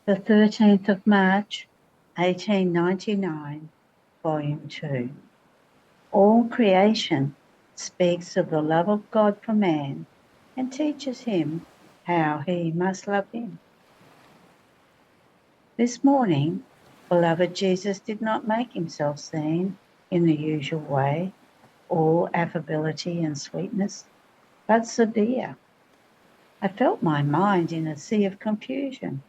The 13th of March, 1899, Volume 2. All creation speaks of the love of God for man and teaches him how he must love him. This morning, beloved Jesus did not make himself seen in the usual way, all affability and sweetness, but severe. I felt my mind in a sea of confusion,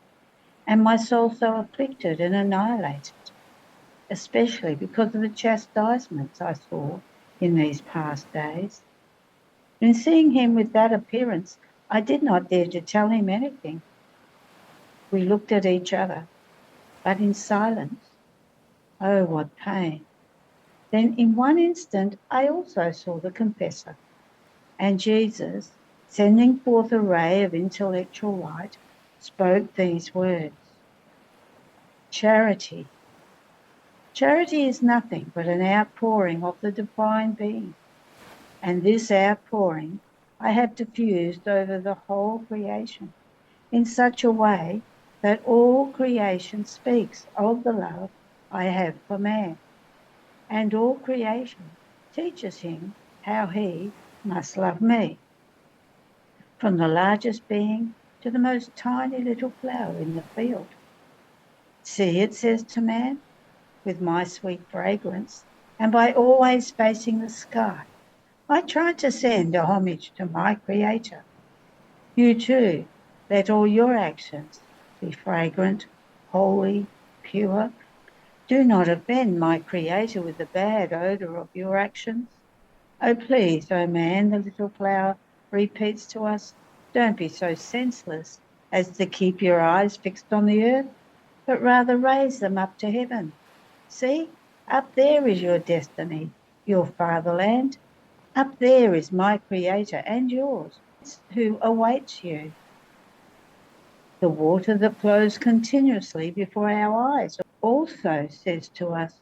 and my soul so afflicted and annihilated, especially because of the chastisements I saw in these past days. In seeing him with that appearance, I did not dare to tell him anything. We looked at each other, but in silence. Oh, what pain! Then in one instant I also saw the confessor, and Jesus, sending forth a ray of intellectual light, spoke these words: Charity. Charity is nothing but an outpouring of the divine being, and this outpouring I have diffused over the whole creation in such a way that all creation speaks of the love I have for man, and all creation teaches him how he must love me, from the largest being to the most tiny little flower in the field. See, it says to man, with my sweet fragrance, and by always facing the sky, I try to send a homage to my Creator. You too, let all your actions be fragrant, holy, pure. Do not offend my Creator with the bad odour of your actions. Oh, please, oh man, the little flower repeats to us, don't be so senseless as to keep your eyes fixed on the earth, but rather raise them up to heaven. See, up there is your destiny, your fatherland. Up there is my Creator and yours, who awaits you. The water that flows continuously before our eyes also says to us,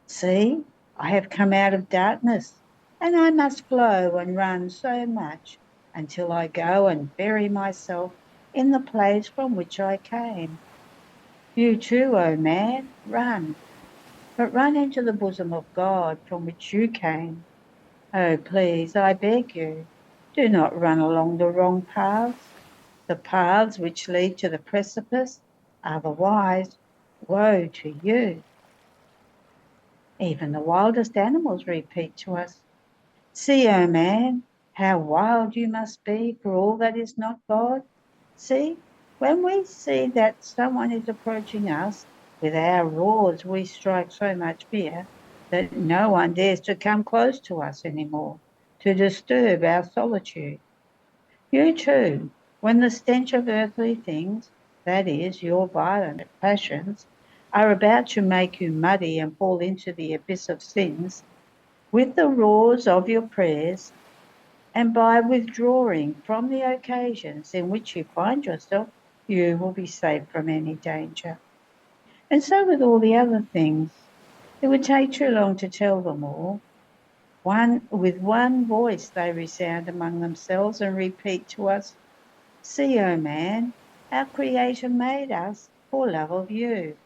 see, I have come out of darkness, and I must flow and run so much until I go and bury myself in the place from which I came. You too, O man, run, but run into the bosom of God from which you came. Oh, please, I beg you, do not run along the wrong paths. The paths which lead to the precipice, otherwise, woe to you. Even the wildest animals repeat to us, see, O man, how wild you must be for all that is not God. See, when we see that someone is approaching us, with our roars we strike so much fear that no one dares to come close to us anymore, to disturb our solitude. You too, when the stench of earthly things, that is, your violent passions, are about to make you muddy and fall into the abyss of sins, with the roars of your prayers, and by withdrawing from the occasions in which you find yourself, you will be safe from any danger. And so with all the other things. It would take too long to tell them all. With one voice they resound among themselves and repeat to us, see, O man, our Creator made us for love of you,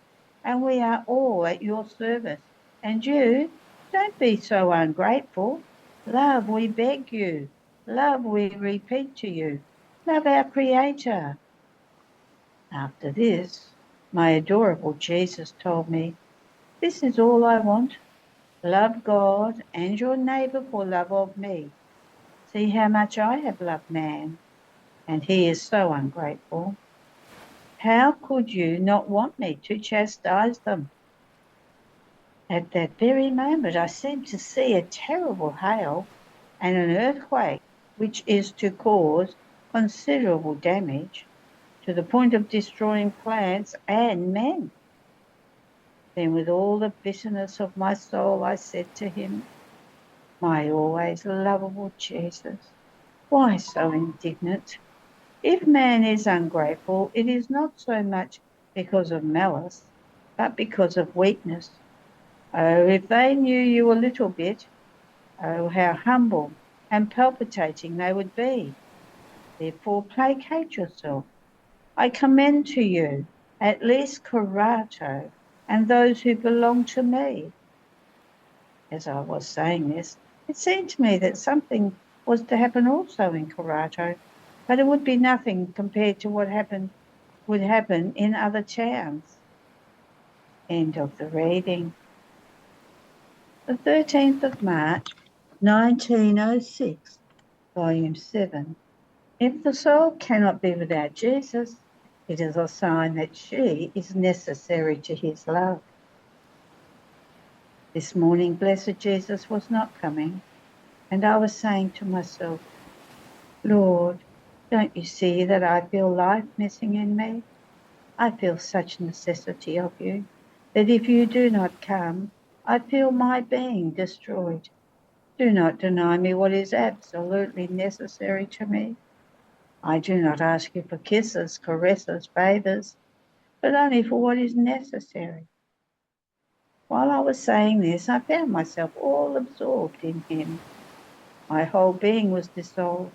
and we are all at your service. And you, don't be so ungrateful. Love, we beg you. Love, we repeat to you. Love our Creator. After this, my adorable Jesus told me, this is all I want. Love God and your neighbour for love of me. See how much I have loved man, and he is so ungrateful. How could you not want me to chastise them? At that very moment I seemed to see a terrible hail and an earthquake, which is to cause considerable damage to the point of destroying plants and men. Then with all the bitterness of my soul I said to him, my always lovable Jesus, why so indignant? If man is ungrateful, it is not so much because of malice, but because of weakness. Oh, if they knew you a little bit, oh, how humble and palpitating they would be. Therefore placate yourself. I commend to you at least Karato, and those who belong to me. As I was saying this, it seemed to me that something was to happen also in Karato, but it would be nothing compared to what would happen in other towns. End of the reading. The 13th of March, 1906, Volume 7. If the soul cannot be without Jesus, it is a sign that she is necessary to his love. This morning, Blessed Jesus was not coming, and I was saying to myself, Lord, don't you see that I feel life missing in me? I feel such necessity of you that if you do not come, I feel my being destroyed. Do not deny me what is absolutely necessary to me. I do not ask you for kisses, caresses, favours, but only for what is necessary. While I was saying this, I found myself all absorbed in him. My whole being was dissolved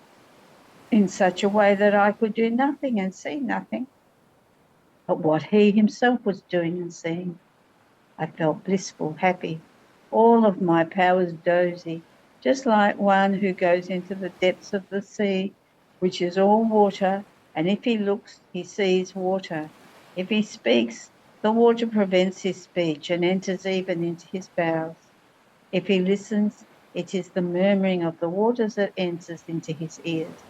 in such a way that I could do nothing and see nothing but what he himself was doing and seeing. I felt blissful, happy, all of my powers dozy, just like one who goes into the depths of the sea, which is all water, and if he looks, he sees water. If he speaks, the water prevents his speech and enters even into his bowels. If he listens, it is the murmuring of the waters that enters into his ears,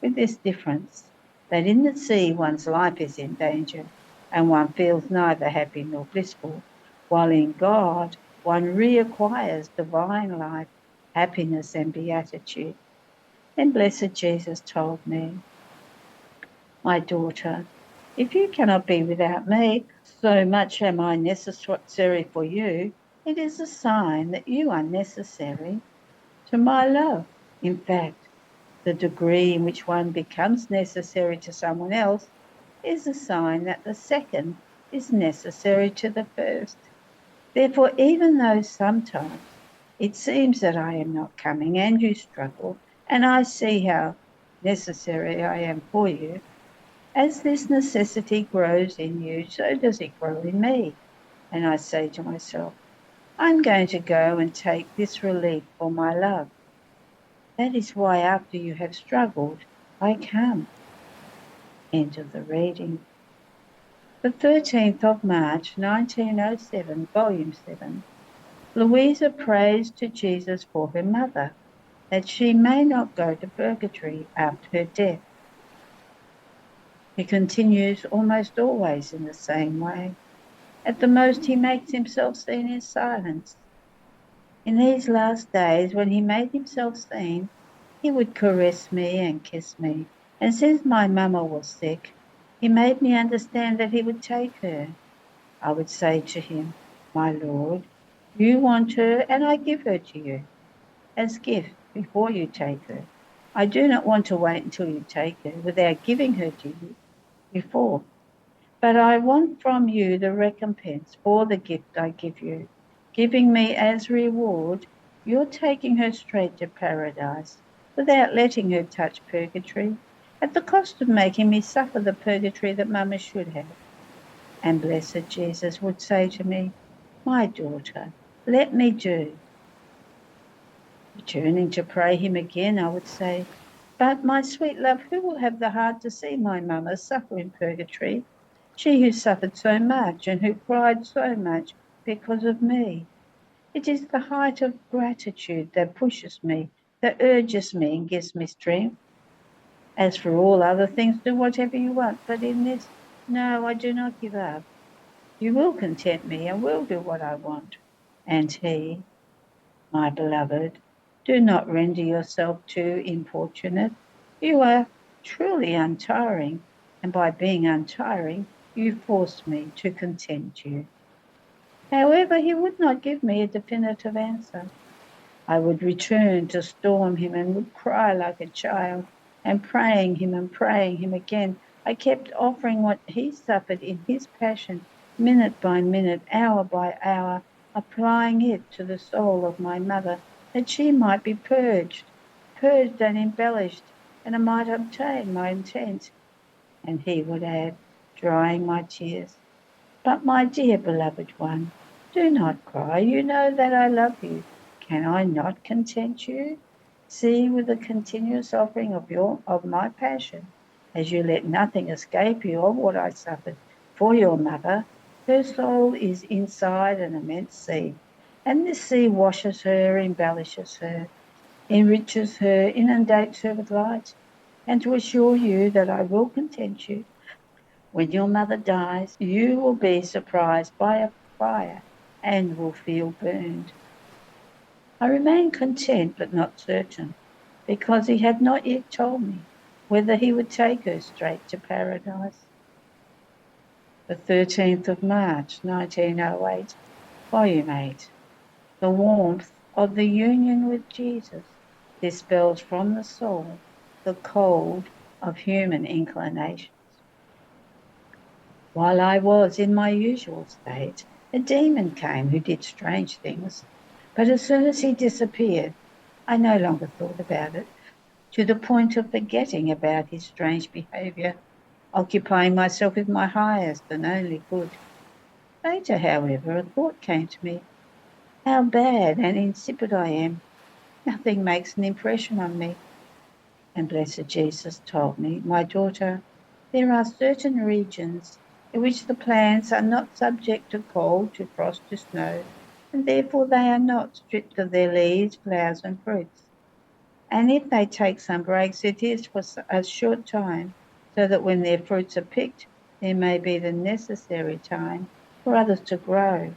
with this difference, that in the sea one's life is in danger, and one feels neither happy nor blissful, while in God one reacquires divine life, happiness and beatitude. Then Blessed Jesus told me, my daughter, if you cannot be without me, so much am I necessary for you, it is a sign that you are necessary to my love. In fact, the degree in which one becomes necessary to someone else is a sign that the second is necessary to the first. Therefore, even though sometimes it seems that I am not coming and you struggle, and I see how necessary I am for you, as this necessity grows in you, so does it grow in me. And I say to myself, I'm going to go and take this relief for my love. That is why after you have struggled, I come. End of the reading. The 13th of March, 1907, Volume 7. Louisa prays to Jesus for her mother, that she may not go to purgatory after her death. He continues almost always in the same way. At the most, he makes himself seen in silence. In these last days, when he made himself seen, he would caress me and kiss me, and since my mamma was sick, he made me understand that he would take her. I would say to him, my Lord, you want her and I give her to you as gift before you take her. I do not want to wait until you take her without giving her to you before, but I want from you the recompense for the gift I give you, giving me as reward your taking her straight to paradise without letting her touch purgatory, at the cost of making me suffer the purgatory that mamma should have. And Blessed Jesus would say to me, my daughter, let me do. Returning to pray him again, I would say, but my sweet love, who will have the heart to see my mamma suffer in purgatory? She who suffered so much and who cried so much because of me. It is the height of gratitude that pushes me, that urges me and gives me strength. As for all other things, do whatever you want, but in this, no, I do not give up. You will content me and will do what I want. And he, my beloved, do not render yourself too importunate. You are truly untiring, and by being untiring, you force me to content you. However, he would not give me a definitive answer. I would return to storm him and would cry like a child, and praying him again. I kept offering what he suffered in his passion, minute by minute, hour by hour, applying it to the soul of my mother, that she might be purged and embellished, and I might obtain my intent. And he would add, drying my tears. But my dear beloved one, do not cry. You know that I love you. Can I not content you? See, with the continuous offering of my passion, as you let nothing escape you of what I suffered for your mother, her soul is inside an immense sea, and this sea washes her, embellishes her, enriches her, inundates her with light. And to assure you that I will content you, when your mother dies, you will be surprised by a fire and will feel burned. I remained content but not certain, because he had not yet told me whether he would take her straight to paradise. The 13th of March, 1908, Volume 8. The warmth of the union with Jesus dispels from the soul the cold of human inclinations. While I was in my usual state, a demon came who did strange things, but as soon as he disappeared, I no longer thought about it, to the point of forgetting about his strange behaviour, occupying myself with my highest and only good. Later, however, a thought came to me. How bad and insipid I am. Nothing makes an impression on me. And blessed Jesus told me, my daughter, there are certain regions in which the plants are not subject to cold, to frost, to snow, and therefore they are not stripped of their leaves, flowers, and fruits. And if they take some breaks, it is for a short time, so that when their fruits are picked, there may be the necessary time for others to grow.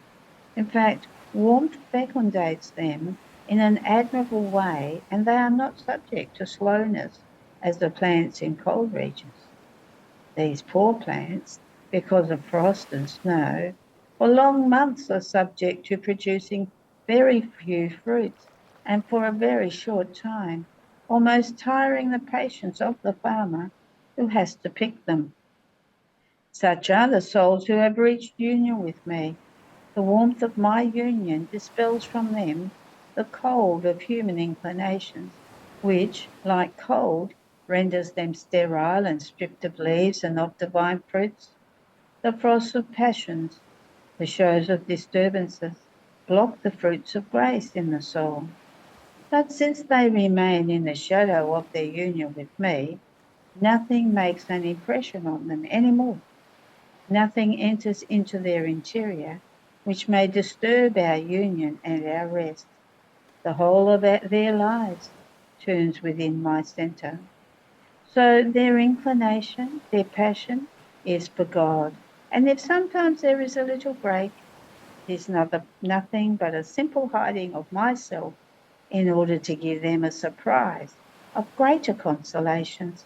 In fact, warmth fecundates them in an admirable way, and they are not subject to slowness as the plants in cold regions. These poor plants, because of frost and snow, for long months are subject to producing very few fruits, and for a very short time, almost tiring the patience of the farmer who has to pick them. Such are the souls who have reached union with me. The warmth of my union dispels from them the cold of human inclinations, which, like cold, renders them sterile and stripped of leaves and of divine fruits. The frosts of passions, the shows of disturbances, block the fruits of grace in the soul. But since they remain in the shadow of their union with me, nothing makes an impression on them any more. Nothing enters into their interior which may disturb our union and our rest. The whole of their lives turns within my centre. So their inclination, their passion is for God. And if sometimes there is a little break, it is nothing but a simple hiding of myself in order to give them a surprise of greater consolations,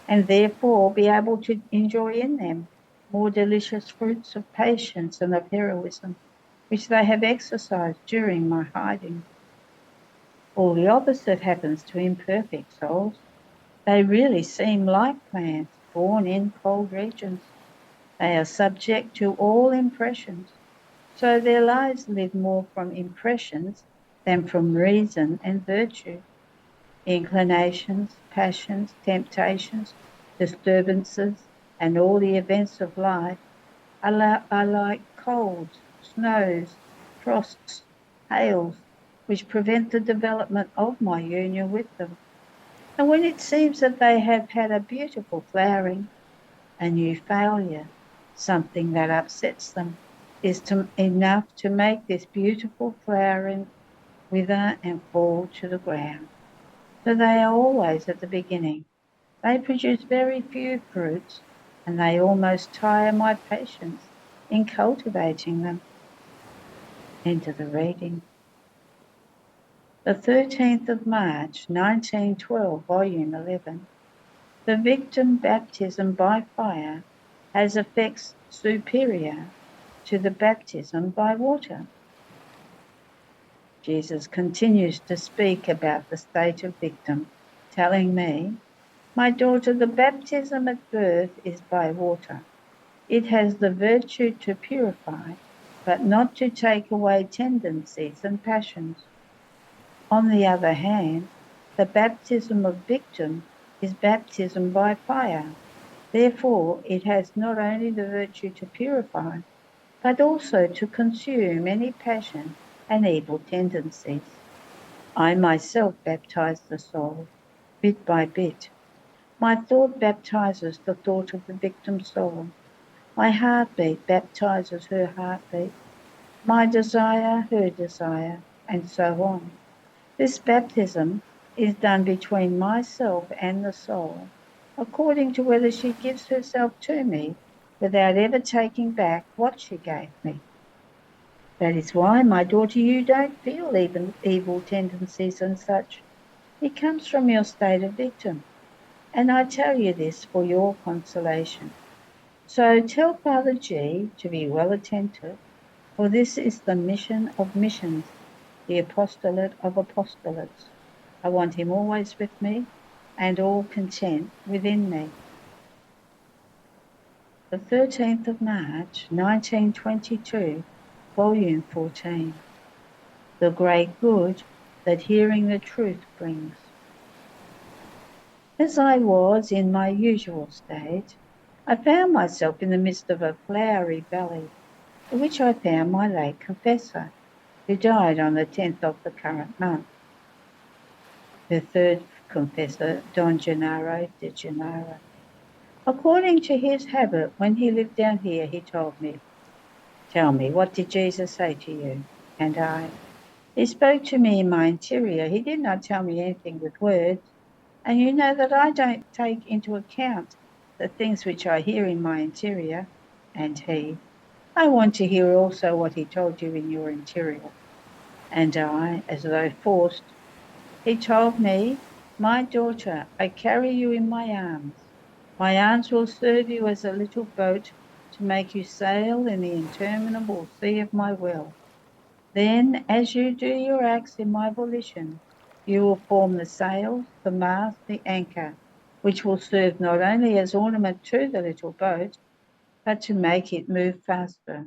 and therefore be able to enjoy in them more delicious fruits of patience and of heroism, which they have exercised during my hiding. All the opposite happens to imperfect souls. They really seem like plants born in cold regions. They are subject to all impressions, so their lives live more from impressions than from reason and virtue. Inclinations, passions, temptations, disturbances, and all the events of life are like colds, snows, frosts, hails, which prevent the development of my union with them. And when it seems that they have had a beautiful flowering, a new failure, something that upsets them, is enough to make this beautiful flowering wither and fall to the ground. So they are always at the beginning. They produce very few fruits, and they almost tire my patience in cultivating them. End of the reading. The 13th of March, 1912, Volume 11. The victim baptism by fire has effects superior to the baptism by water. Jesus continues to speak about the state of victim, telling me, my daughter, the baptism at birth is by water. It has the virtue to purify, but not to take away tendencies and passions. On the other hand, the baptism of victim is baptism by fire. Therefore, it has not only the virtue to purify, but also to consume any passion and evil tendencies. I myself baptize the soul, bit by bit. My thought baptizes the thought of the victim's soul. My heartbeat baptizes her heartbeat. My desire, her desire, and so on. This baptism is done between myself and the soul, according to whether she gives herself to me without ever taking back what she gave me. That is why, my daughter, you don't feel even evil tendencies and such. It comes from your state of victim. And I tell you this for your consolation. So tell Father G to be well attentive, for this is the mission of missions, the apostolate of apostolates. I want him always with me and all content within me. The 13th of March, 1922, Volume 14. The great good that hearing the truth brings. As I was in my usual state, I found myself in the midst of a flowery valley, in which I found my late confessor, who died on the 10th of the current month. Her third confessor, Don Gennaro de Gennaro. According to his habit, when he lived down here, he told me, "Tell me, what did Jesus say to you?" And he spoke to me in my interior. He did not tell me anything with words. And you know that I don't take into account the things which I hear in my interior. And I want to hear also what he told you in your interior. And as though forced, he told me, "My daughter, I carry you in my arms. My arms will serve you as a little boat to make you sail in the interminable sea of my will. Then, as you do your acts in my volition, you will form the sails, the mast, the anchor, which will serve not only as ornament to the little boat, but to make it move faster.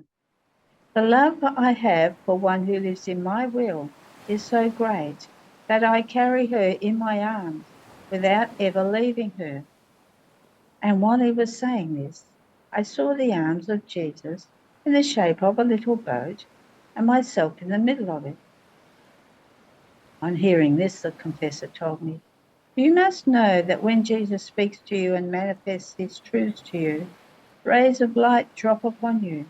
The love I have for one who lives in my will is so great that I carry her in my arms without ever leaving her." And while he was saying this, I saw the arms of Jesus in the shape of a little boat and myself in the middle of it. On hearing this, the confessor told me, "You must know that when Jesus speaks to you and manifests his truths to you, rays of light drop upon you.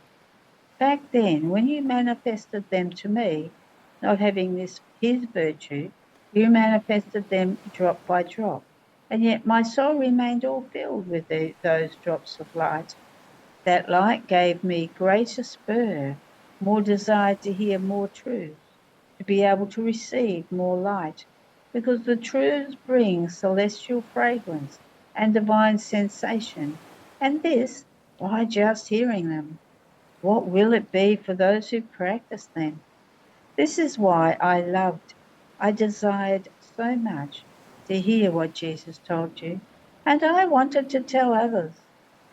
Back then, when you manifested them to me, not having his virtue, you manifested them drop by drop, and yet my soul remained all filled with those drops of light. That light gave me greater spur, more desire to hear more truths, to be able to receive more light, because the truths bring celestial fragrance and divine sensation, and this by just hearing them. What will it be for those who practice them? This is why I desired so much to hear what Jesus told you, and I wanted to tell others.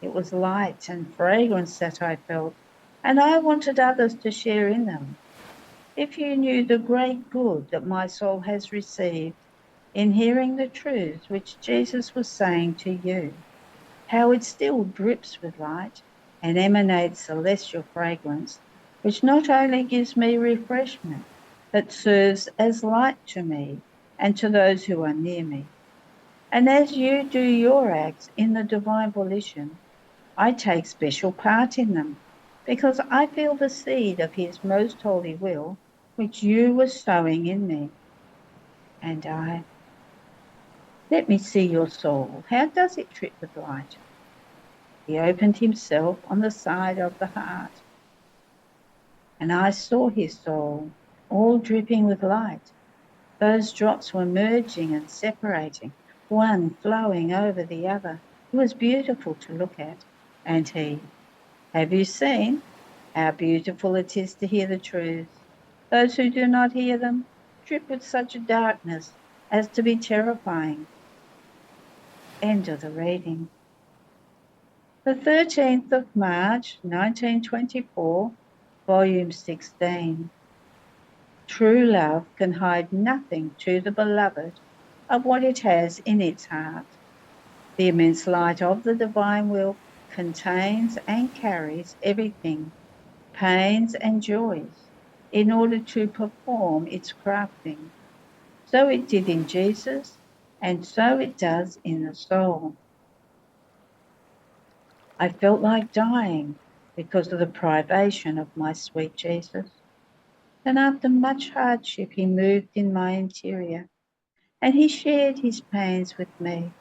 It was light and fragrance that I felt, and I wanted others to share in them. If you knew the great good that my soul has received in hearing the truths which Jesus was saying to you, how it still drips with light and emanates celestial fragrance, which not only gives me refreshment, but serves as light to me and to those who are near me. And as you do your acts in the divine volition, I take special part in them, because I feel the seed of his most holy will, which you were sowing in me. And let me see your soul. How does it drip with light? He opened himself on the side of the heart, and I saw his soul, all dripping with light. Those drops were merging and separating, one flowing over the other. It was beautiful to look at. And have you seen how beautiful it is to hear the truths? Those who do not hear them drip with such a darkness as to be terrifying. End of the reading. The 13th of March, 1924, Volume 16. True love can hide nothing to the beloved of what it has in its heart. The immense light of the divine will contains and carries everything, pains and joys, in order to perform its crafting. So it did in Jesus, and so it does in the soul. I felt like dying because of the privation of my sweet Jesus. And after much hardship, he moved in my interior, and he shared his pains with me,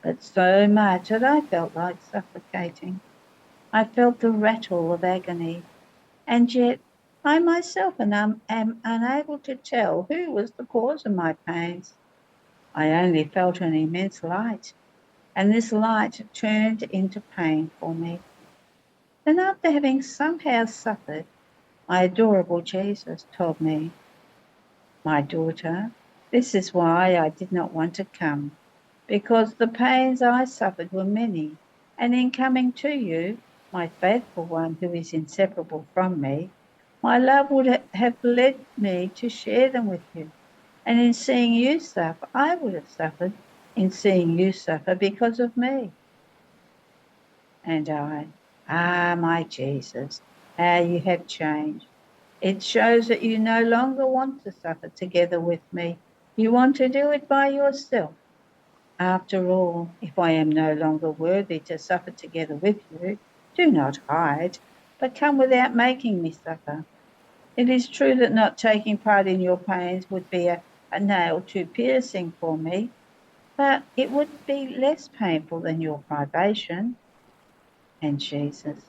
but so much that I felt like suffocating. I felt the rattle of agony, and yet I myself am unable to tell who was the cause of my pains. I only felt an immense light, and this light turned into pain for me. Then, after having somehow suffered, my adorable Jesus told me, "My daughter, this is why I did not want to come, because the pains I suffered were many, and in coming to you, my faithful one who is inseparable from me, my love would have led me to share them with you. And in seeing you suffer, I would have suffered in seeing you suffer because of me." And I, my Jesus, how you have changed. It shows that you no longer want to suffer together with me. You want to do it by yourself. After all, if I am no longer worthy to suffer together with you, do not hide, but come without making me suffer. It is true that not taking part in your pains would be a nail too piercing for me, but it would be less painful than your privation. And Jesus,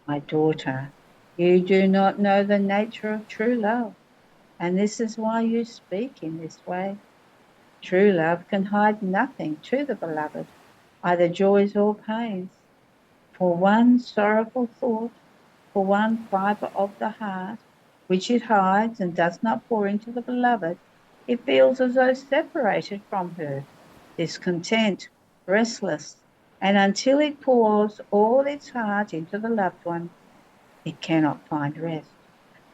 my daughter, you do not know the nature of true love, and this is why you speak in this way. True love can hide nothing to the beloved, either joys or pains. For one sorrowful thought, for one fibre of the heart, which it hides and does not pour into the beloved, it feels as though separated from her, discontent, restless, and until it pours all its heart into the loved one, it cannot find rest.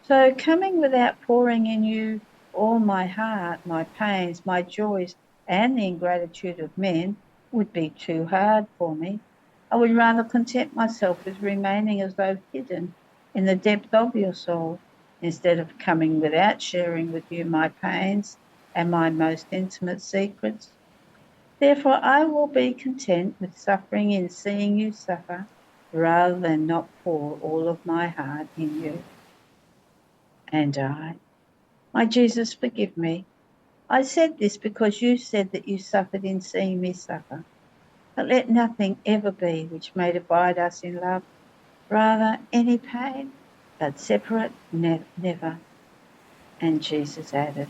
So coming without pouring in you all my heart, my pains, my joys, and the ingratitude of men would be too hard for me. I would rather content myself with remaining as though hidden in the depth of your soul, instead of coming without sharing with you my pains and my most intimate secrets. Therefore I will be content with suffering in seeing you suffer, rather than not pour all of my heart in you. And I, my Jesus, forgive me. I said this because you said that you suffered in seeing me suffer. But let nothing ever be which may divide us in love, rather any pain, but separate never. And Jesus added,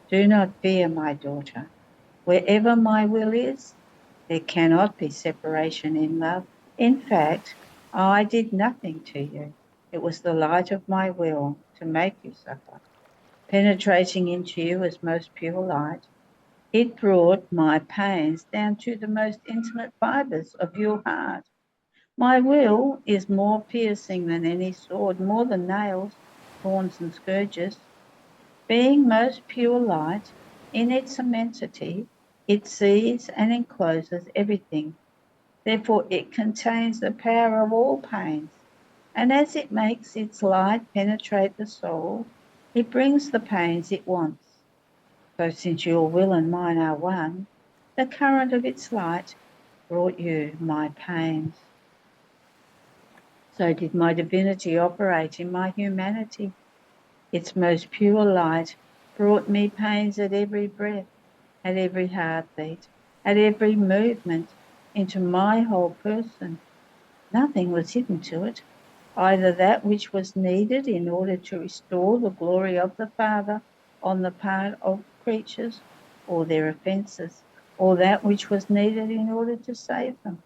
"Do not fear, my daughter. Wherever my will is, there cannot be separation in love. In fact, I did nothing to you. It was the light of my will to make you suffer. Penetrating into you as most pure light, it brought my pains down to the most intimate fibres of your heart. My will is more piercing than any sword, more than nails, thorns, and scourges. Being most pure light, in its immensity, it sees and encloses everything. Therefore, it contains the power of all pains. And as it makes its light penetrate the soul, it brings the pains it wants. So since your will and mine are one, the current of its light brought you my pains. So did my divinity operate in my humanity. Its most pure light brought me pains at every breath, at every heartbeat, at every movement into my whole person. Nothing was hidden to it, either that which was needed in order to restore the glory of the Father on the part of creatures, or their offences, or that which was needed in order to save them.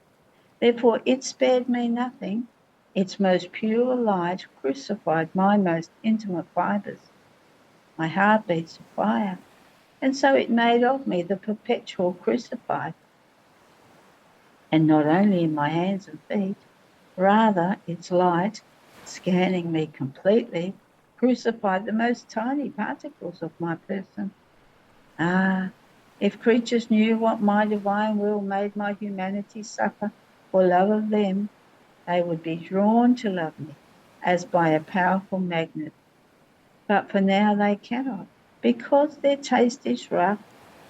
Therefore it spared me nothing. Its most pure light crucified my most intimate fibres, my heartbeats of fire, and so it made of me the perpetual crucified. And not only in my hands and feet, rather its light, scanning me completely, crucified the most tiny particles of my person. Ah, If creatures knew what my divine will made my humanity suffer for love of them, they would be drawn to love me as by a powerful magnet. But for now they cannot, because their taste is rough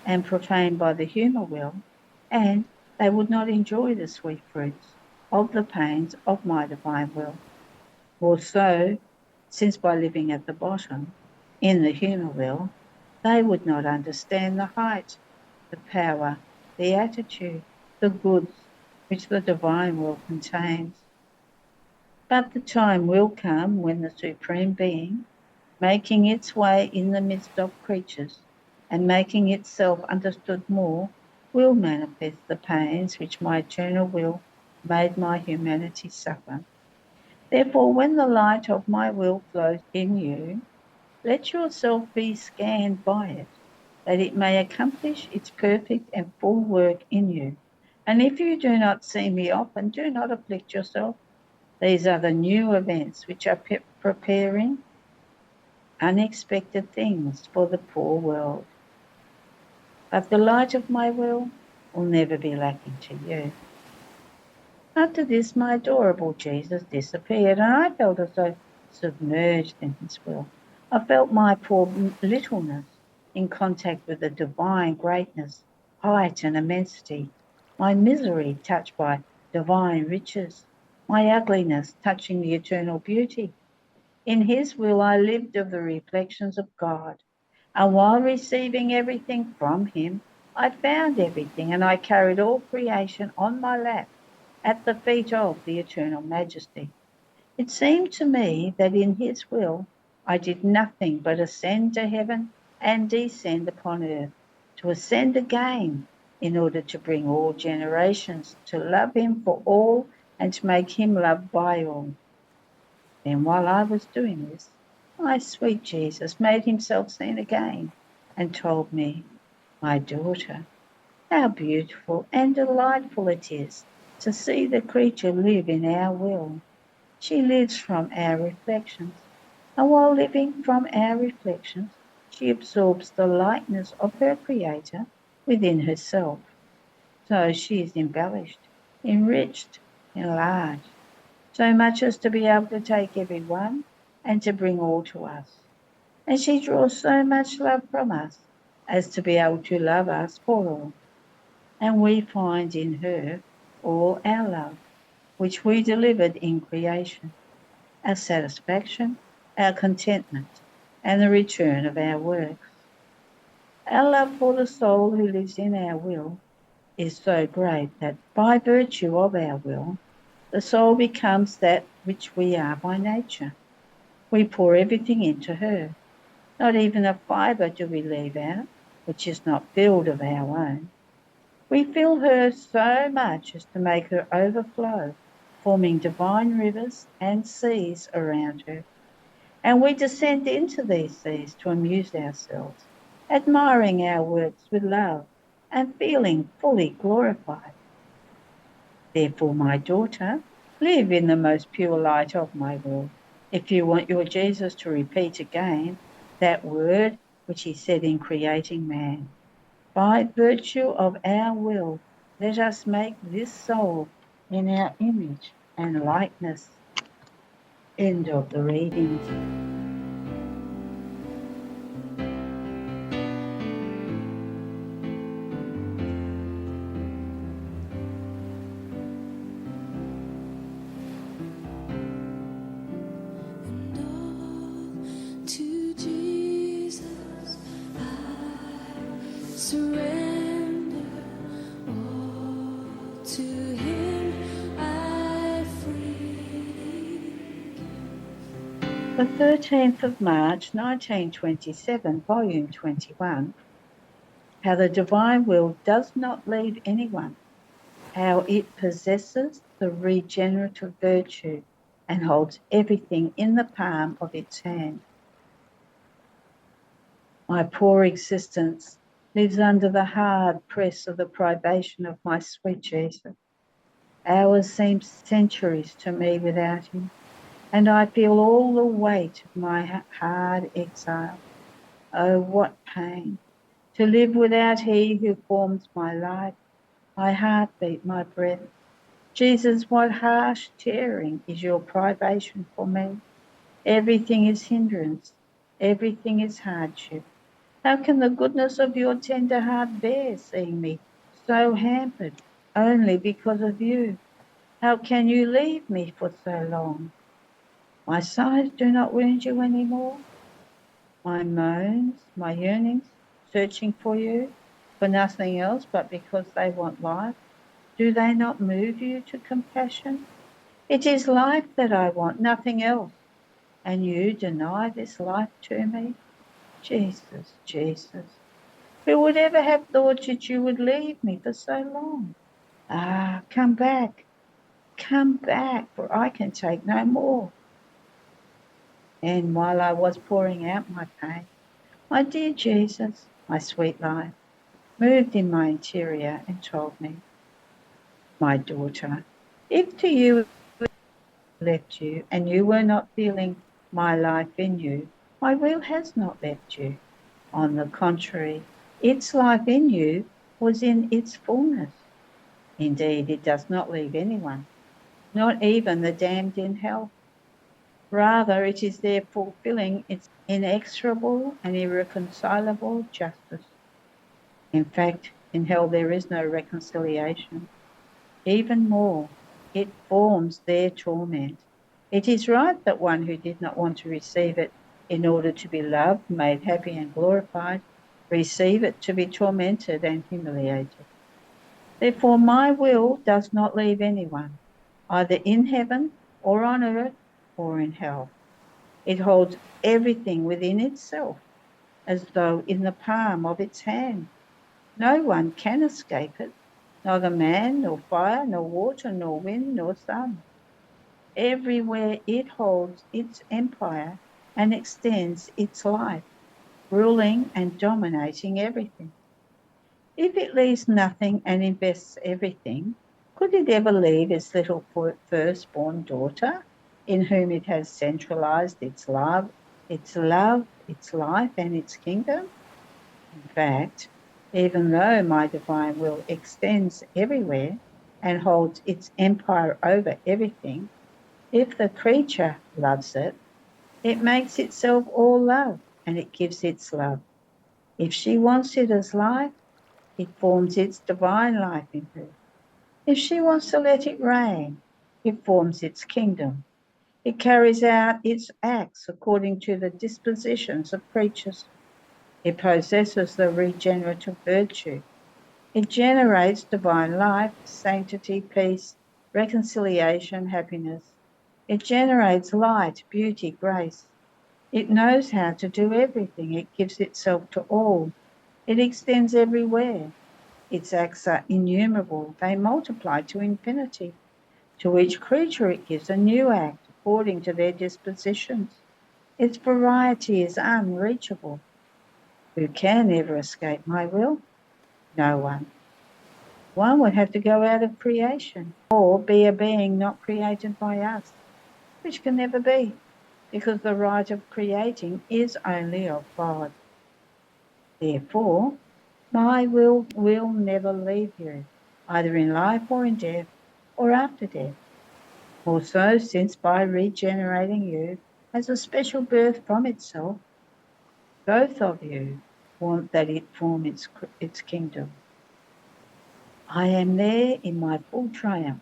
and profaned by the human will, and they would not enjoy the sweet fruits of the pains of my divine will. Or so, since by living at the bottom, in the human will, they would not understand the height, the power, the attitude, the goods which the divine will contains. But the time will come when the Supreme Being, making its way in the midst of creatures and making itself understood more, will manifest the pains which my eternal will made my humanity suffer. Therefore, when the light of my will flows in you, let yourself be scanned by it, that it may accomplish its perfect and full work in you. And if you do not see me often, do not afflict yourself. These are the new events which are preparing unexpected things for the poor world. But the light of my will never be lacking to you. After this, my adorable Jesus disappeared, and I felt as though submerged in his will. I felt my poor littleness in contact with the divine greatness, height, and immensity, my misery touched by divine riches, my ugliness touching the eternal beauty. In his will I lived of the reflections of God, and while receiving everything from him, I found everything, and I carried all creation on my lap at the feet of the eternal majesty. It seemed to me that in his will I did nothing but ascend to heaven and descend upon earth, to ascend again in order to bring all generations to love him for all and to make him loved by all. Then while I was doing this, my sweet Jesus made himself seen again and told me, my daughter, how beautiful and delightful it is to see the creature live in our will. She lives from our reflections, and while living from our reflections, she absorbs the likeness of her Creator within herself. So she is embellished, enriched, enlarged, so much as to be able to take every one and to bring all to us. And she draws so much love from us as to be able to love us for all. And we find in her all our love, which we delivered in creation, our satisfaction, our contentment, and the return of our works. Our love for the soul who lives in our will is so great that by virtue of our will, the soul becomes that which we are by nature. We pour everything into her. Not even a fibre do we leave out, which is not filled of our own. We fill her so much as to make her overflow, forming divine rivers and seas around her. And we descend into these seas to amuse ourselves, admiring our works with love and feeling fully glorified. Therefore, my daughter, live in the most pure light of my will. If you want your Jesus to repeat again that word which he said in creating man, by virtue of our will, let us make this soul in our image and likeness. End of the reading. To Jesus I surrender, all to him I freely give. The 13th of March 1927, volume 21, how the divine will does not leave anyone, how it possesses the regenerative virtue and holds everything in the palm of its hand. My poor existence lives under the hard press of the privation of my sweet Jesus. Hours seem centuries to me without him, and I feel all the weight of my hard exile. Oh, what pain, To live without he who forms my life, my heartbeat, my breath. Jesus, what harsh tearing is your privation for me? Everything is hindrance, everything is hardship. How can the goodness of your tender heart bear seeing me so hampered only because of you? How can you leave me for so long? My sighs do not wound you anymore. My moans, my yearnings, searching for you, for nothing else but because they want life, do they not move you to compassion? It is life that I want, nothing else, and you deny this life to me? Jesus, Jesus, who would ever have thought that you would leave me for so long? Ah, come back, for I can take no more. And while I was pouring out my pain, my dear Jesus, my sweet life, moved in my interior and told me, my daughter, if to you left you and you were not feeling my life in you, my will has not left you. On the contrary, its life in you was in its fullness. Indeed, it does not leave anyone, not even the damned in hell. Rather, it is there fulfilling its inexorable and irreconcilable justice. In fact, in hell there is no reconciliation. Even more, it forms their torment. It is right that one who did not want to receive it in order to be loved, made happy and glorified, receive it to be tormented and humiliated. Therefore, my will does not leave anyone, either in heaven or on earth or in hell. It holds everything within itself, as though in the palm of its hand. No one can escape it, neither man, nor fire, nor water, nor wind, nor sun. Everywhere it holds its empire and extends its life, ruling and dominating everything. If it leaves nothing and invests everything, could it ever leave its little firstborn daughter, in whom it has centralized its life, its life, and its kingdom? In fact, even though my divine will extends everywhere and holds its empire over everything, if the creature loves it, it makes itself all love and it gives its love. If she wants it as life, it forms its divine life in her. If she wants to let it reign, it forms its kingdom. It carries out its acts according to the dispositions of creatures. It possesses the regenerative virtue. It generates divine life, sanctity, peace, reconciliation, happiness. It generates light, beauty, grace. It knows how to do everything. It gives itself to all. It extends everywhere. Its acts are innumerable. They multiply to infinity. To each creature it gives a new act according to their dispositions. Its variety is unreachable. Who can ever escape my will? No one. One would have to go out of creation or be a being not created by us, which can never be, because the right of creating is only of God. Therefore, my will never leave you, either in life or in death or after death. More so, since by regenerating you as a special birth from itself, both of you want that it form its kingdom. I am there in my full triumph.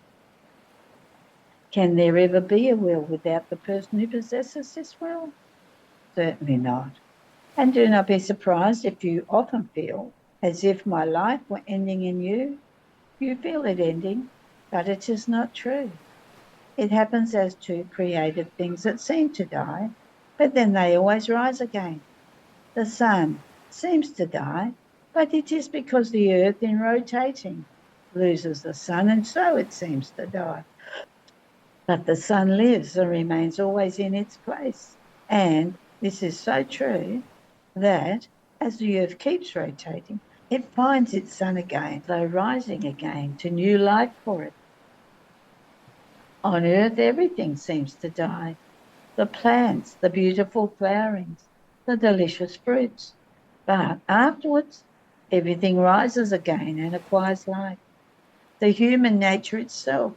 Can there ever be a will without the person who possesses this will? Certainly not. And do not be surprised if you often feel as if my life were ending in you. You feel it ending, but it is not true. It happens as to created things that seem to die, but then they always rise again. The sun seems to die, but it is because the earth, in rotating, loses the sun, and so it seems to die. But the sun lives and remains always in its place. And this is so true that as the earth keeps rotating, it finds its sun again, though rising again to new life for it. On earth, everything seems to die. The plants, the beautiful flowerings, the delicious fruits. But afterwards, Everything rises again and acquires life. The human nature itself,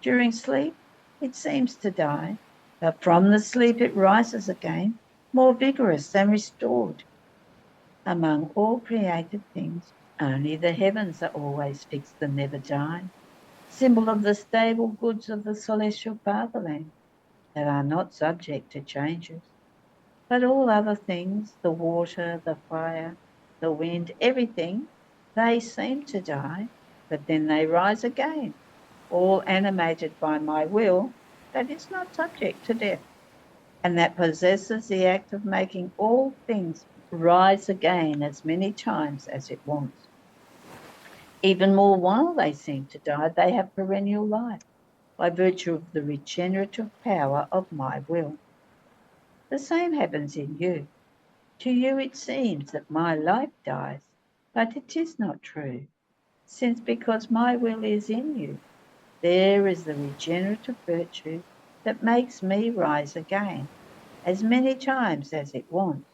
during sleep, it seems to die, but from the sleep it rises again, more vigorous and restored. Among all created things, only the heavens are always fixed and never die, symbol of the stable goods of the celestial fatherland that are not subject to changes. But all other things, the water, the fire, the wind, everything, they seem to die, but then they rise again, all animated by my will that is not subject to death, and that possesses the act of making all things rise again as many times as it wants. Even more, while they seem to die, they have perennial life by virtue of the regenerative power of my will. The same happens in you. To you it seems that my life dies, but it is not true, since because my will is in you, there is the regenerative virtue that makes me rise again, as many times as it wants.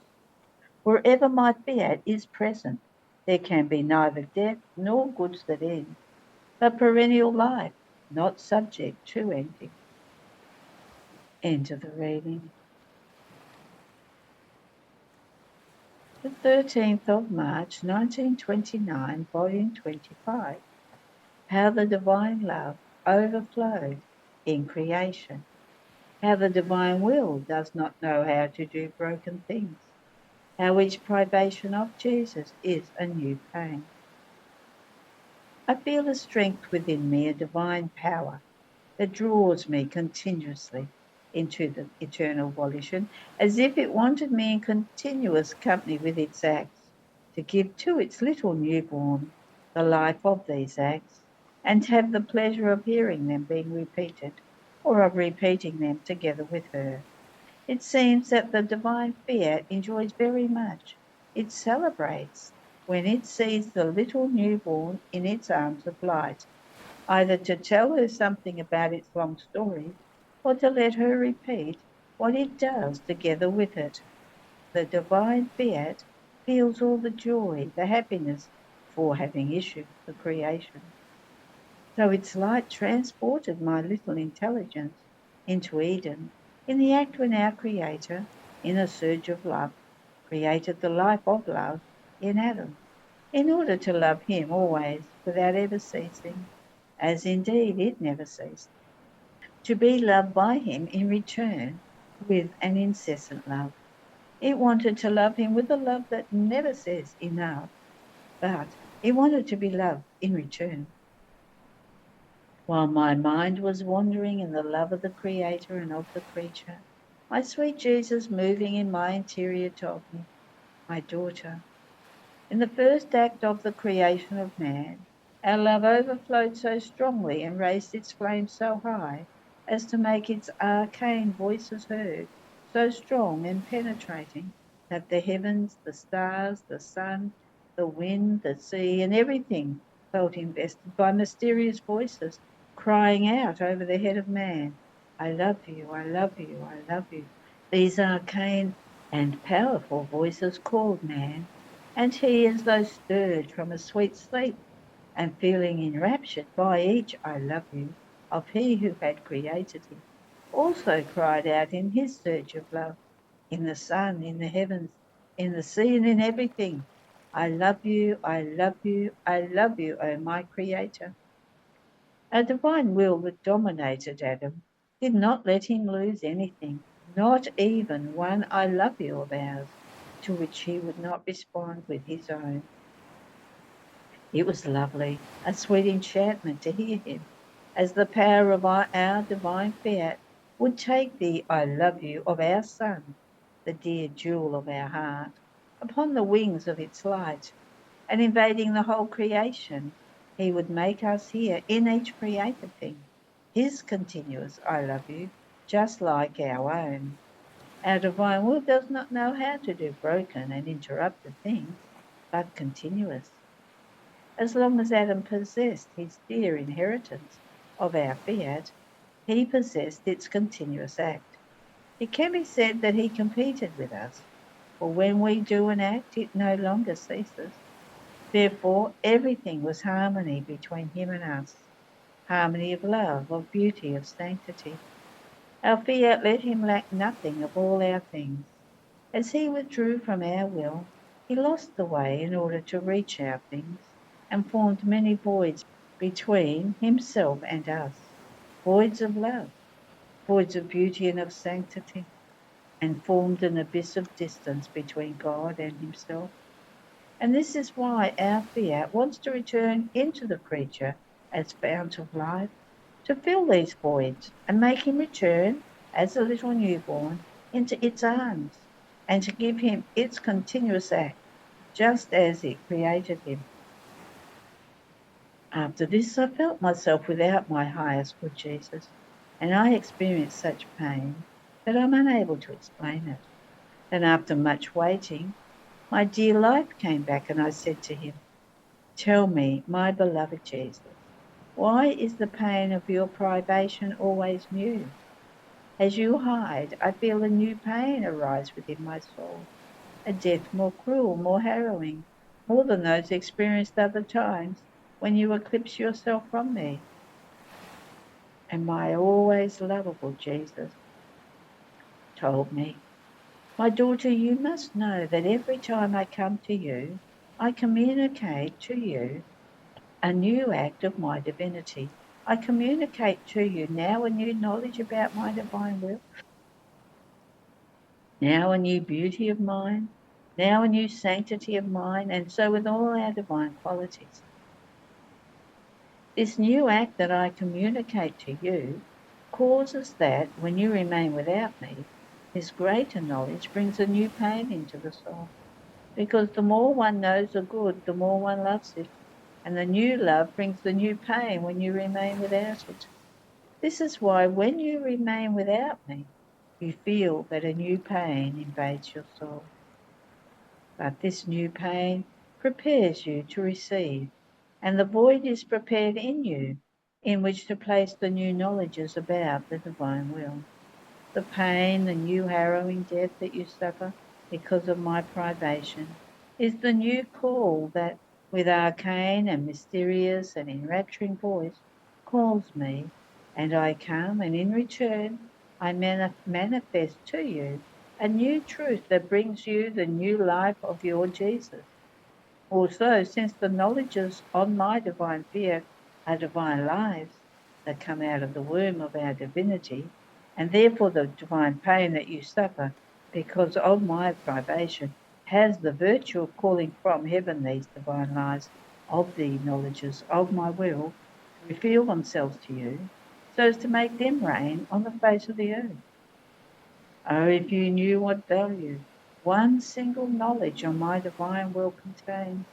Wherever my fiat is present, there can be neither death nor goods that end, but perennial life, not subject to ending. End of the reading. The 13th of March, 1929, volume 25. How the divine love overflowed in creation. How the divine will does not know how to do broken things. How each privation of Jesus is a new pain. I feel a strength within me, a divine power that draws me continuously into the eternal volition, as if it wanted me in continuous company with its acts, to give to its little newborn the life of these acts, and to have the pleasure of hearing them being repeated, or of repeating them together with her. It seems that the divine fiat enjoys very much. It celebrates when it sees the little newborn in its arms of light, either to tell her something about its long story, or to let her repeat what it does together with it. The divine fiat feels all the joy, the happiness for having issued the creation. So its light transported my little intelligence into Eden in the act when our Creator, in a surge of love, created the life of love in Adam, in order to love him always without ever ceasing, as indeed it never ceased, to be loved by him in return with an incessant love. It wanted to love him with a love that never says enough, but it wanted to be loved in return. While my mind was wandering in the love of the Creator and of the creature, my sweet Jesus moving in my interior told me, my daughter, in the first act of the creation of man, our love overflowed so strongly and raised its flame so high as to make its arcane voices heard, so strong and penetrating that the heavens, the stars, the sun, the wind, the sea, and everything felt invested by mysterious voices crying out over the head of man, I love you, I love you, I love you. These arcane and powerful voices called man, and he, as though stirred from a sweet sleep, and feeling enraptured by each I love you of he who had created him, also cried out in his surge of love, in the sun, in the heavens, in the sea, and in everything, I love you, I love you, I love you, O my Creator. A divine will that dominated Adam did not let him lose anything, not even one I love you of ours, to which he would not respond with his own. It was lovely, a sweet enchantment to hear him, as the power of our divine fiat would take the I love you of our Son, the dear jewel of our heart, upon the wings of its light, and invading the whole creation, he would make us hear in each created thing his continuous I love you, just like our own. Our divine will does not know how to do broken and interrupted things, but continuous. As long as Adam possessed his dear inheritance of our fiat, he possessed its continuous act. It can be said that he competed with us, for when we do an act, it no longer ceases. Therefore, everything was harmony between him and us, harmony of love, of beauty, of sanctity. Our fiat let him lack nothing of all our things. As he withdrew from our will, he lost the way in order to reach our things, and formed many voids between himself and us, voids of love, voids of beauty and of sanctity, and formed an abyss of distance between God and himself. And this is why our fiat wants to return into the creature as fount of life, to fill these voids and make him return as a little newborn into its arms, and to give him its continuous act, just as it created him. After this, I felt myself without my highest good Jesus, and I experienced such pain that I'm unable to explain it. Then, after much waiting, my dear life came back, and I said to him, "Tell me, my beloved Jesus, why is the pain of your privation always new? As you hide, I feel a new pain arise within my soul, a death more cruel, more harrowing, more than those experienced other times when you eclipse yourself from me." And my always lovable Jesus told me, "My daughter, you must know that every time I come to you, I communicate to you a new act of my divinity. I communicate to you now a new knowledge about my divine will, now a new beauty of mine, now a new sanctity of mine, and so with all our divine qualities. This new act that I communicate to you causes that, when you remain without me, this greater knowledge brings a new pain into the soul, because the more one knows the good, the more one loves it, and the new love brings the new pain when you remain without it. This is why when you remain without me, you feel that a new pain invades your soul. But this new pain prepares you to receive, and the void is prepared in you, in which to place the new knowledges about the divine will. The pain, the new harrowing death that you suffer because of my privation, is the new call that, with arcane and mysterious and enrapturing voice, calls me, and I come, and in return I manifest to you a new truth that brings you the new life of your Jesus. Also, since the knowledges on my divine fiat are divine lives that come out of the womb of our divinity, and therefore the divine pain that you suffer because of my privation has the virtue of calling from heaven these divine lives of the knowledges of my will to reveal themselves to you, so as to make them reign on the face of the earth. Oh, if you knew what value one single knowledge on my divine will contains,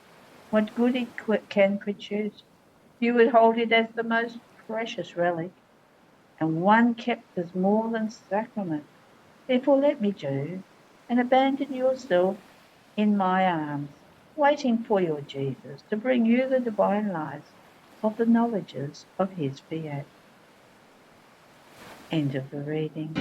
what good it can produce, you would hold it as the most precious relic, and one kept as more than sacrament. Therefore let me do, and abandon yourself in my arms, waiting for your Jesus to bring you the divine lives of the knowledges of his fiat. End of the reading.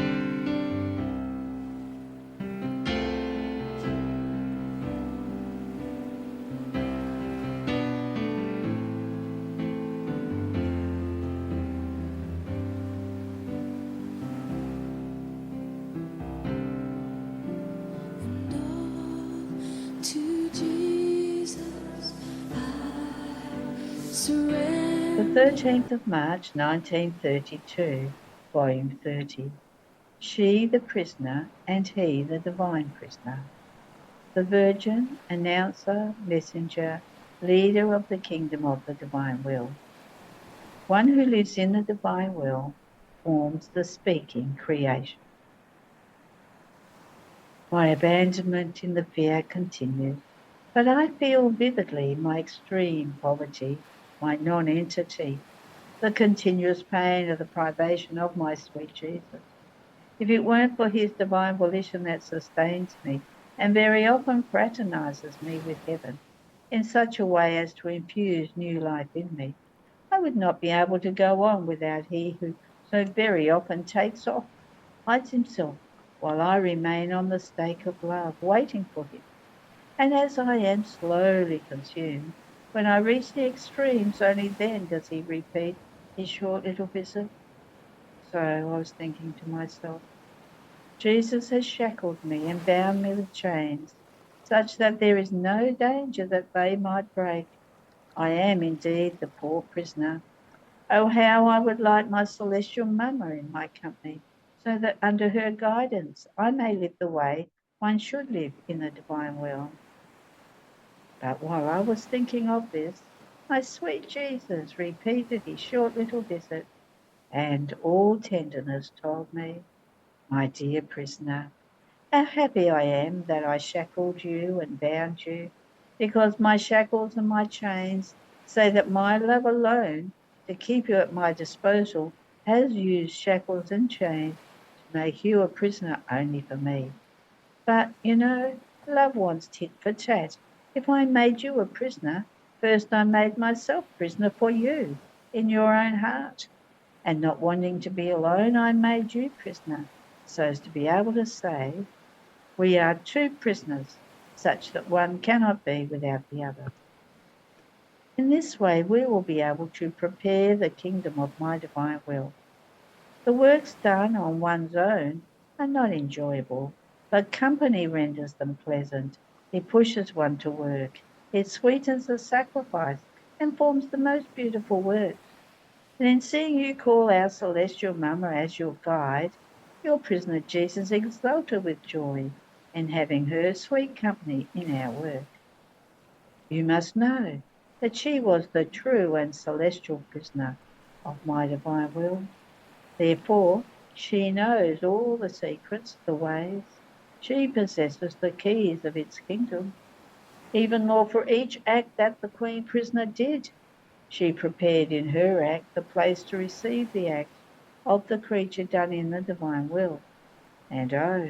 To Jesus I surrender. The 13th of March 1932, Volume 30. She the prisoner, and he the divine prisoner. The Virgin, announcer, messenger, leader of the kingdom of the divine will. One who lives in the divine will forms the speaking creation. My abandonment in the fiat continues, but I feel vividly my extreme poverty, my non-entity, the continuous pain of the privation of my sweet Jesus. If it weren't for his divine volition that sustains me, and very often fraternizes me with heaven, in such a way as to infuse new life in me, I would not be able to go on without he who so very often takes off, hides himself, while I remain on the stake of love, waiting for him. And as I am slowly consumed, When I reach the extremes, only then does he repeat his short little visit. So I was thinking to myself, Jesus has shackled me and bound me with chains, such that there is no danger that they might break. I am indeed the poor prisoner. Oh, how I would like my celestial mamma in my company, so that under her guidance I may live the way one should live in the divine will. But while I was thinking of this, my sweet Jesus repeated his short little visit, and all tenderness told me, my dear prisoner, how happy I am that I shackled you and bound you, because my shackles and my chains say that my love alone, to keep you at my disposal, has used shackles and chains to make you a prisoner only for me. But, love wants tit for tat. If I made you a prisoner, first I made myself prisoner for you in your own heart. And not wanting to be alone, I made you prisoner, so as to be able to say, we are two prisoners, such that one cannot be without the other. In this way, we will be able to prepare the kingdom of my divine will. The works done on one's own are not enjoyable, but company renders them pleasant. It pushes one to work. It sweetens the sacrifice and forms the most beautiful works. And in seeing you call our celestial Mamma as your guide, your prisoner Jesus exulted with joy in having her sweet company in our work. You must know that she was the true and celestial prisoner of my divine will. Therefore, she knows all the secrets, the ways. She possesses the keys of its kingdom. Even more, for each act that the queen prisoner did, she prepared in her act the place to receive the act of the creature done in the divine will. And oh,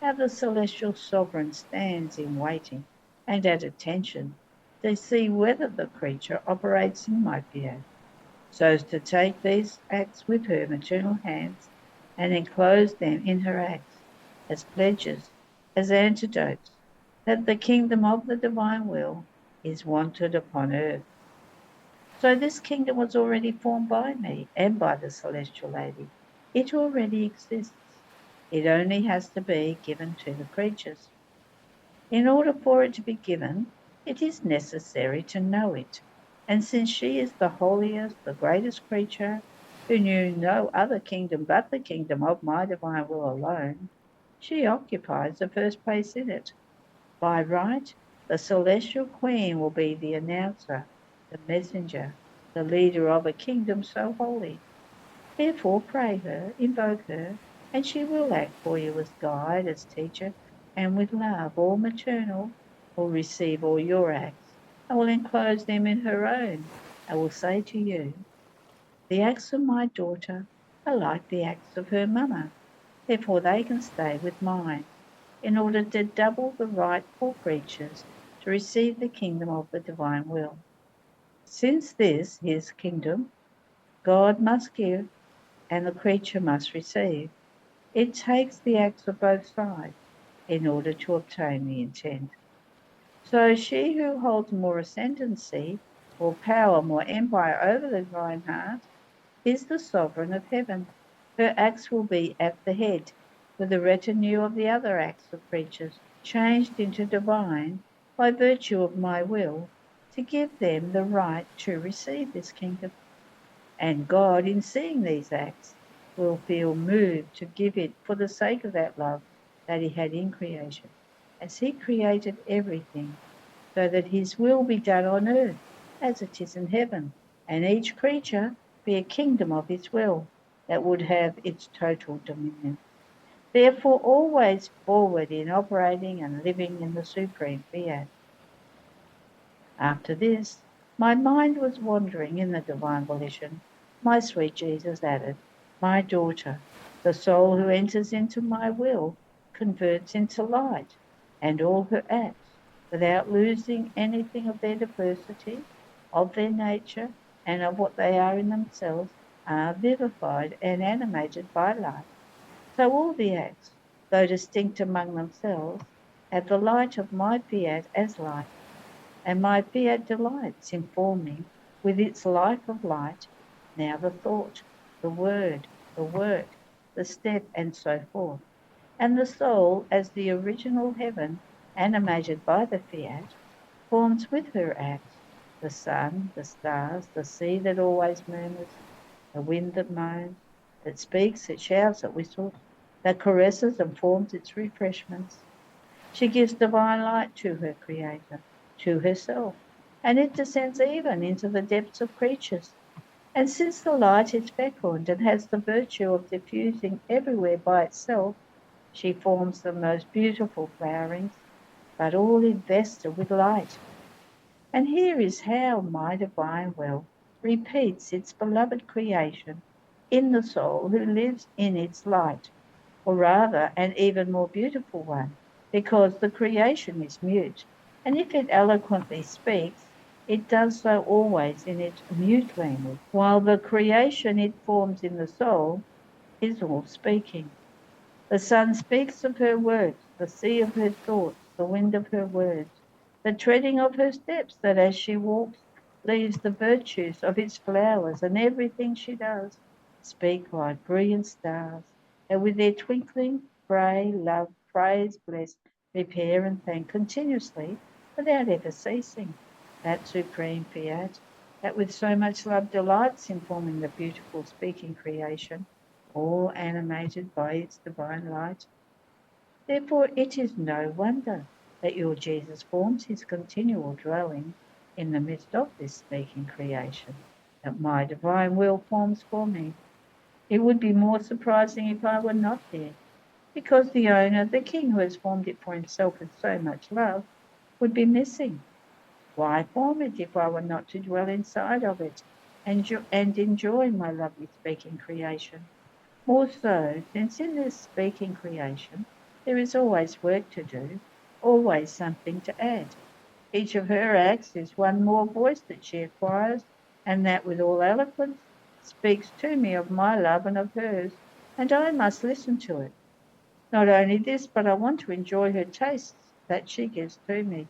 how the celestial sovereign stands in waiting and at attention to see whether the creature operates in my fiat, so as to take these acts with her maternal hands and enclose them in her acts as pledges, as antidotes, that the kingdom of the divine will is wanted upon earth. So this kingdom was already formed by me and by the celestial lady. It already exists. It only has to be given to the creatures. In order for it to be given, it is necessary to know it. And since she is the holiest, the greatest creature, who knew no other kingdom but the kingdom of my divine will alone, she occupies the first place in it. By right, the celestial queen will be the announcer, the messenger, the leader of a kingdom so holy. Therefore pray her, invoke her, and she will act for you as guide, as teacher, and with love, all maternal, will receive all your acts, and will enclose them in her own, and will say to you, the acts of my daughter are like the acts of her mamma, therefore they can stay with mine, in order to double the right for creatures to receive the kingdom of the divine will. Since this, his kingdom, God must give and the creature must receive. It takes the acts of both sides in order to obtain the intent. So she who holds more ascendancy, more power, more empire over the divine heart, is the sovereign of heaven. Her acts will be at the head, with the retinue of the other acts of creatures, changed into divine by virtue of my will, to give them the right to receive this kingdom. And God, in seeing these acts, will feel moved to give it for the sake of that love that he had in creation, as he created everything, so that his will be done on earth as it is in heaven, and each creature be a kingdom of his will that would have its total dominion. Therefore, always forward in operating and living in the supreme fiat. After this, my mind was wandering in the divine volition. My sweet Jesus added, my daughter, the soul who enters into my will converts into light, and all her acts, without losing anything of their diversity, of their nature, and of what they are in themselves, are vivified and animated by light. So all the acts, though distinct among themselves, have the light of my fiat as light. and my fiat delights in forming with its life of light now the thought, the word, the work, the step, and so forth. And the soul, as the original heaven, animated by the fiat, forms with her acts the sun, the stars, the sea that always murmurs, the wind that moans, that speaks, that shouts, that whistles, that caresses and forms its refreshments. She gives divine light to her Creator, to herself, and it descends even into the depths of creatures. And since the light is fecund and has the virtue of diffusing everywhere by itself, she forms the most beautiful flowerings, but all invested with light. And here is how my divine will repeats its beloved creation in the soul who lives in its light, or rather an even more beautiful one, because the creation is mute, and if it eloquently speaks, it does so always in its mute language, while the creation it forms in the soul is all speaking. The sun speaks of her works, the sea of her thoughts, the wind of her words, the treading of her steps, that as she walks leaves the virtues of its flowers, and everything she does speak like brilliant stars, that with their twinkling pray, love, praise, bless, repair, and thank continuously without ever ceasing. That supreme fiat, that with so much love delights in forming the beautiful speaking creation, all animated by its divine light. Therefore, it is no wonder that your Jesus forms his continual dwelling in the midst of this speaking creation, that my divine will forms for me. It would be more surprising if I were not there, because the owner, the king who has formed it for himself with so much love, would be missing. Why form it if I were not to dwell inside of it and enjoy my lovely speaking creation? More so, since in this speaking creation there is always work to do, always something to add. Each of her acts is one more voice that she acquires, and that with all eloquence speaks to me of my love and of hers, and I must listen to it. Not only this, but I want to enjoy her tastes that she gives to me.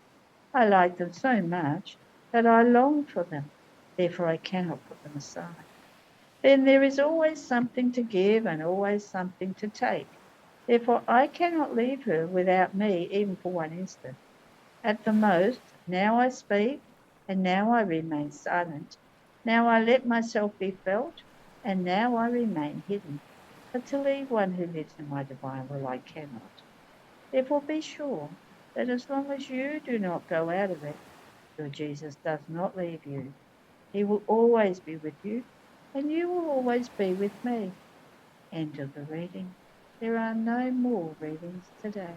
I like them so much that I long for them, therefore I cannot put them aside. Then there is always something to give and always something to take. Therefore, I cannot leave her without me, even for one instant. At the most, now I speak, and now I remain silent. Now I let myself be felt, and now I remain hidden. But to leave one who lives in my divine will, I cannot. Therefore, be sure that as long as you do not go out of it, your Jesus does not leave you. He will always be with you, and you will always be with me. End of the reading. There are no more readings today.